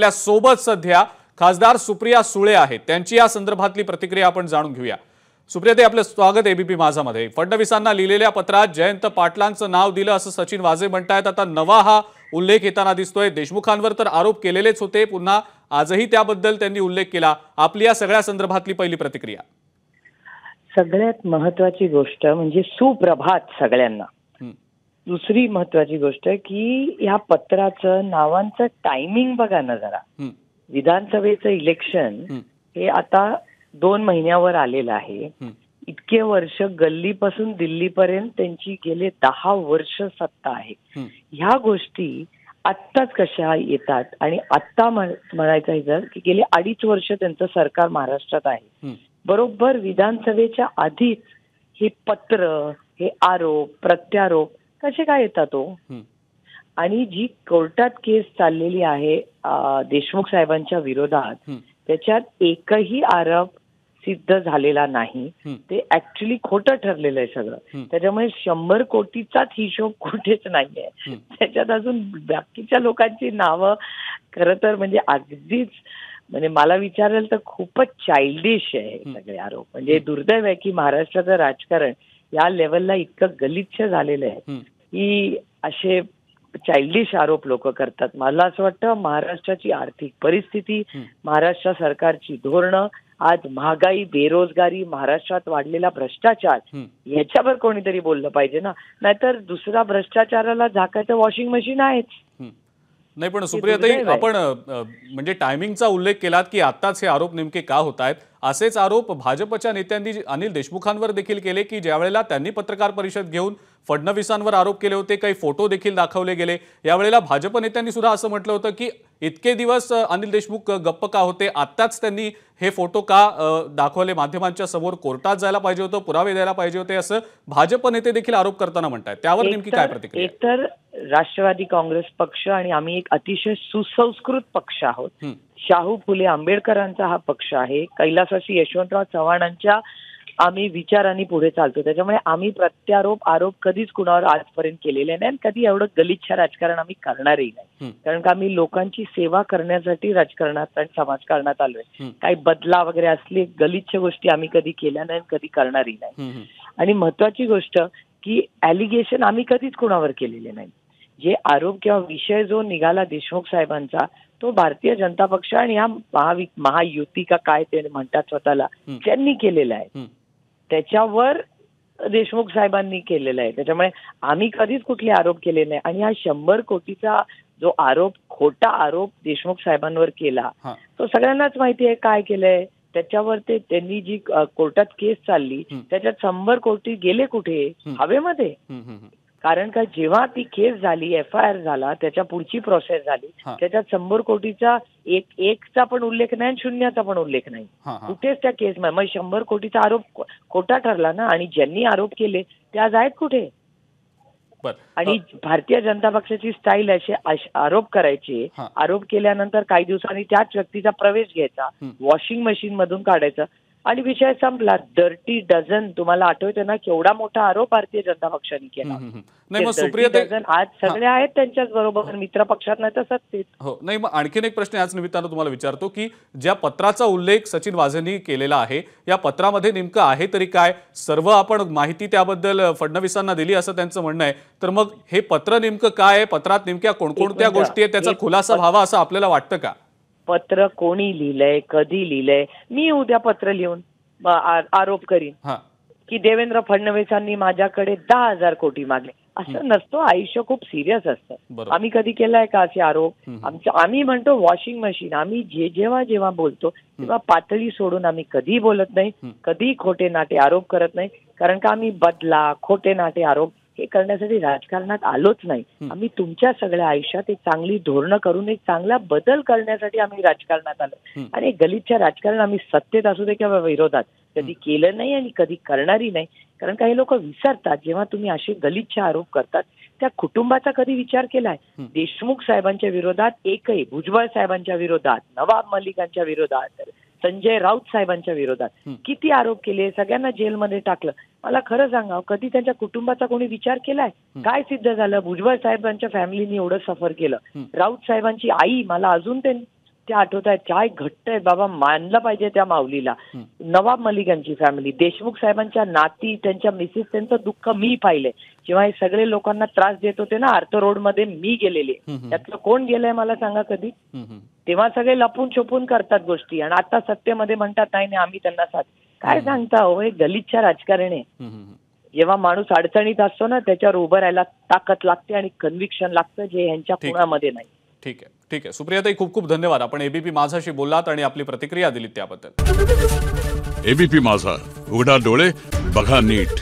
आपल्या सोबत सध्या खासदार सुप्रिया सुळे आहेत, त्यांची या संदर्भातली प्रतिक्रिया आपण जाणून घेऊया। सुप्रिया, आपलं स्वागत एबीपी माझामध्ये। फडणवीसांना लिहिलेल्या पत्रात जयंत पाटलांचं नाव दिलं असं सचिन वाझे म्हणतायत। आता नवा हा उल्लेख येताना दिसतोय। देशमुखांवर तर आरोप केलेलेच होते, पुन्हा आजही त्याबद्दल त्यांनी उल्लेख केला। आपली या सगळ्या संदर्भातली पहिली प्रतिक्रिया। सगळ्यात महत्त्वाची गोष्ट म्हणजे सुप्रभात सगळ्यांना। दुसरी महत्त्वाची गोष्ट की या पत्राचं नावांचं टायमिंग बघा ना जरा। विधानसभेचं इलेक्शन हे आता 2 महिन्यावर आलेलं आहे। इतके वर्ष गल्लीपासून दिल्लीपर्यंत त्यांची गेले 10 वर्ष सत्ता आहे। ह्या गोष्टी आत्ताच कशा येतात आणि आत्ता म्हणायचं आहे जर की गेले 2.5 वर्ष त्यांचं सरकार महाराष्ट्रात आहे। बरोबर विधानसभेच्या आधीच हे पत्र, हे आरोप प्रत्यारोप कसे काय येतात हो? आणि जी कोर्टात केस चाललेली आहे देशमुख साहेबांच्या विरोधात, त्याच्यात एकही आरोप सिद्ध झालेला नाही। ते ऍक्च्युली खोटं ठरलेलं आहे सगळं। त्याच्यामुळे 100 कोटीचाच हिशोब कुठेच नाहीये। त्याच्यात अजून बाकीच्या लोकांची नावं खरं तर म्हणजे अगदीच म्हणजे मला विचाराल तर खूपच चाइल्डिश आहे सगळे आरोप। म्हणजे दुर्दैव आहे की महाराष्ट्राचं राजकारण या लेवलला इतकं गलिच्छ झालेलं आहे की असे चाइल्डिश आरोप लोक करतात। मला असं वाटतं महाराष्ट्राची आर्थिक परिस्थिती, महाराष्ट्र सरकारची धोरणं, आज महागाई, बेरोजगारी, महाराष्ट्रात वाढलेला भ्रष्टाचार याच्यावर कोणीतरी बोललं पाहिजे ना। नाहीतर दुसरा भ्रष्टाचाराला झाकायचं वॉशिंग मशीन आहेच। नाही, पण सुप्रियाताई, आपण म्हणजे टायमिंगचा उल्लेख केलात की आताच हे आरोप नेमके का होत आहेत। असेच आरोप भाजपच्या नेत्यांनी अनिल देशमुखांवर देखील केले की ज्यावेळेला त्यांनी पत्रकार परिषद घेऊन फडणवीसांवर आरोप केले होते, काही फोटो देखील दाखवले गेले। यावेळेला भाजप नेत्यांनी सुद्धा असं म्हटलं होतं की इतके दिवस अनिल देशमुख गप्प का होते, आत्ताच त्यांनी हे फोटो का दाखवले माध्यमांच्या समोर, कोर्टात जायला पाहिजे होतं, पुरावे द्यायला पाहिजे होते, असं भाजप नेते देखील आरोप करताना म्हणतात। त्यावर नेमकी काय प्रतिक्रिया? एकतर राष्ट्रवादी काँग्रेस पक्ष आणि आम्ही एक अतिशय सुसंस्कृत पक्ष आहोत। शाहू फुले आंबेडकरांचा हा पक्ष आहे। कैलासवासी यशवंतराव चव्हाणांच्या आम्ही विचारांनी पुढे चालतो। त्याच्यामुळे आम्ही प्रत्यारोप आरोप कधीच कुणावर आजपर्यंत केलेले नाही, कधी एवढं गलिच्छ राजकारण आम्ही करणारही नाही। कारण का आम्ही लोकांची सेवा करण्यासाठी राजकारणात आणि समाजकारणात आलोय। काही बदला वगैरे असले गलिच्छ गोष्टी आम्ही कधी केल्या नाही, कधी करणारही नाही। आणि महत्वाची गोष्ट की ॲलिगेशन आम्ही कधीच कुणावर केलेले नाही। जे आरोप किंवा विषय जो निघाला देशमुख साहेबांचा, तो भारतीय जनता पक्ष आणि या महायुती का काय ते म्हणतात स्वतःला, त्यांनी केलेला आहे। त्याच्यावर देशमुख साहेबांनी केलेला आहे। त्याच्यामुळे आम्ही कधीच कुठले आरोप केले नाही। आणि हा 100 कोटीचा जो आरोप, खोटा आरोप देशमुख साहेबांवर केला, तो सगळ्यांनाच माहिती आहे काय केलंय। त्याच्यावर त्यांनी जी कोर्टात केस चालली त्याच्यात 100 कोटी गेले कुठे? हवेमध्ये। कारण का जेव्हा ती केस झाली, FIR झाला, त्याच्या पुढची प्रोसेस झाली, त्याच्यात 100 कोटीचा एकचा पण उल्लेख नाही, 0चा पण उल्लेख नाही। कुठेच त्या केस मग 100 कोटीचा आरोप खोटा ठरला ना। आणि ज्यांनी आरोप केले ते आज आहेत कुठे? आणि भारतीय जनता पक्षाची स्टाईल असे आरोप करायचे, आरोप केल्यानंतर काही दिवसांनी त्याच व्यक्तीचा प्रवेश घ्यायचा, वॉशिंग मशीन मधून काढायचं आणि विषय संपला। डर्टी डझन, तुम्हाला आठवतं ना केवढा मोठा आरोप भारतीय जनता पक्षाने केला। नाही मग सुप्रियाताई, आज सगळे आहेत त्यांच्याच बरोबर, मित्र पक्षात नाही तर सत्तेत। हो, नाही मग आणखीन एक प्रश्न याच निमित्तानं तुम्हाला विचारतो की ज्या पत्राचा उल्लेख सचिन वाझेंनी केलेला आहे, या पत्रामध्ये नेमकं आहे तरी काय? सर्व आपण माहिती त्याबद्दल फडणवीसांना दिली असं त्यांचं म्हणणं आहे। तर मग हे पत्र नेमकं काय आहे, पत्रात नेमक्या कोणकोणत्या गोष्टी आहेत, त्याचा खुलासा व्हावा असं आपल्याला वाटतं का? पत्र कोणी लिहिलंय, कधी लिहिलंय? मी उद्या पत्र लिहून आरोप करीन की देवेंद्र फडणवीसांनी माझ्याकडे 10,000 कोटी मागले। असं नसतो, आयुष्य खूप सिरियस असतं। आम्ही कधी केलाय का असे आरोप? आम्ही म्हणतो वॉशिंग मशीन। आम्ही जेव्हा बोलतो तेव्हा पातळी सोडून आम्ही कधी बोलत नाही, कधी खोटे नाटे आरोप करत नाही। कारण का आम्ही बदला, खोटे नाटे आरोप हे करण्यासाठी राजकारणात आलोच नाही। आम्ही तुमच्या सगळ्या आयुष्यात एक चांगली धोरणं करून एक चांगला बदल करण्यासाठी आम्ही राजकारणात आलो। आणि गलिच्छ राजकारण आम्ही सत्तेत असू दे किंवा विरोधात कधी केलं नाही आणि कधी करणारही नाही। कारण काही लोक विसरतात, जेव्हा तुम्ही असे गलिच्छ आरोप करतात त्या कुटुंबाचा कधी विचार केलाय? देशमुख साहेबांच्या विरोधात एकही, भुजबळ साहेबांच्या विरोधात, नवाब मलिकांच्या विरोधात, संजय राऊत साहेबांच्या विरोधात किती आरोप केले, सगळ्यांना जेलमध्ये टाकलं। मला खरं सांगा, कधी त्यांच्या कुटुंबाचा कोणी विचार केलाय? काय सिद्ध झालं? भुजबळ साहेबांच्या फॅमिलीने एवढं सफर केलं, राऊत साहेबांची आई, मला अजून ते गोष्टी आठवत आहेत, काय घट्ट आहेत बाबा, मानलं पाहिजे त्या माऊलीला. नवाब मलिकांची फॅमिली, देशमुख साहेबांच्या नाती, त्यांच्या मिसेस, त्यांचं दुःख मी पाहिलंय. जेव्हा हे सगळे लोकांना त्रास देत होते ना आर्थर रोडमध्ये, मी गेलेले. त्यातलं कोण गेलंय मला सांगा कधी? तेव्हा सगळे लपून छपून करतात गोष्टी आणि आता सत्तेमध्ये म्हणतात नाही नाही आम्ही त्यांना साथ. काय सांगता हो, हे गलिच्छ राजकारण आहे. जेव्हा माणूस अडचणीत असतो ना त्याच्यावर उभं राहायला ताकद लागते आणि कन्व्हिक्शन लागतं, जे यांच्या कुणामध्ये नाही. ठीक आहे, ठीक आहे. सुप्रियाताई, खूप खूप धन्यवाद. आपण एबीपी माझाशी बोललात आणि आपली प्रतिक्रिया दिलीत त्याबद्दल. एबीपी माझा, उघडा डोळे बघा नीट.